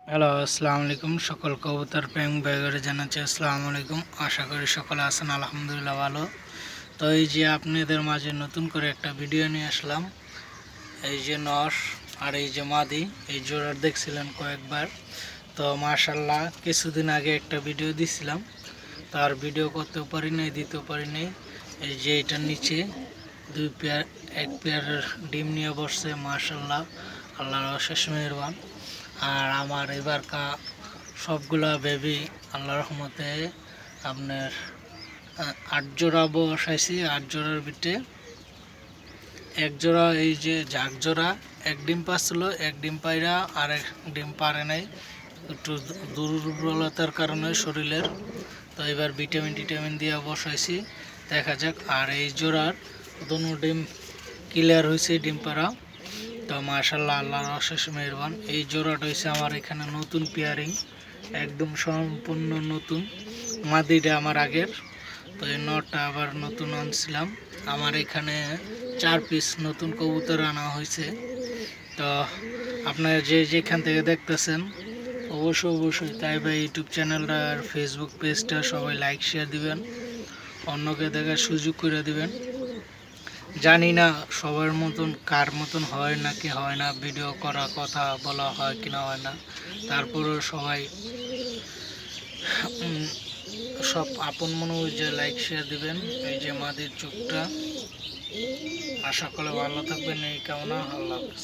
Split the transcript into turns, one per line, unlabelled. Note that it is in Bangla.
হ্যালো, আসসালামু আলাইকুম। সকল কবুতর প্রেম ভাইদের জানাচ্ছি আসসালামু আলাইকুম। আশা করি সকলে আছেন আলহামদুলিল্লাহ ভালো। তো এই যে আপনাদের মাঝে নতুন করে একটা ভিডিও নিয়ে আসলাম। এই যে নর আর এই যে মাদি, এই জোড়ার দেখছিলেন কয়েকবার। তো মাশাআল্লাহ কিছুদিন আগে একটা ভিডিও দিছিলাম, তার ভিডিও করতেও পারি নাই, দিতেও পারি নাই। এই যে এটার নিচে এক পেয়ারের ডিম নিয়ে বসছে। মাশাআল্লাহ, আল্লাহর অশেষ মেহেরবান। আর আমার সবগুলা বেবি আল্লাহর রহমতে আপনার 8 জোড়া বসাইছি। 8 জোড়ার ভিতরে এক জোড়া এই যে জাগ জোড়া এক ডিম পাচ্ছিল, এক ডিম পাইরা আর এক ডিম পারে নাই, একটু দুর্বলতার কারণে শরীরের। তো এবার ভিটামিন দিয়ে বসাইছি, দেখা যাক। আর এই জোড়ার দোনো ডিম ক্লিয়ার হয়েছে, ডিম পাড়া। তো মাশাআল্লাহ, আল্লাহর অশেষ মেহেরবান। এই জোড়াটা হয়েছে আমার এখানে নতুন পেয়ারিং, একদম সম্পূর্ণ নতুন। মাদিটা আমার আগের। তো এই নটটা আবার নতুন আনছিলাম। আমার এখানে 4 পিস নতুন কবুতর আনা হয়েছে। তো আপনারা যেখান থেকে দেখতেছেন অবশ্যই তাই ভাই ইউটিউব চ্যানেলটা আর ফেসবুক পেজটা সবাই লাইক শেয়ার দিবেন, অন্যকে দেখার সুযোগ করে দিবেন। জানি না সবার মতন কার মতন হয় নাকি হয় না, ভিডিও করা কথা বলা হয় কিনা হয় না, তারপরেও সবাই সব আপন মনে যে লাইক শেয়ার দিবেন। এই যে মাদির চোখটা, আশা করে ভালো থাকবেন এই কামনা। আল্লাহ হাফেজ।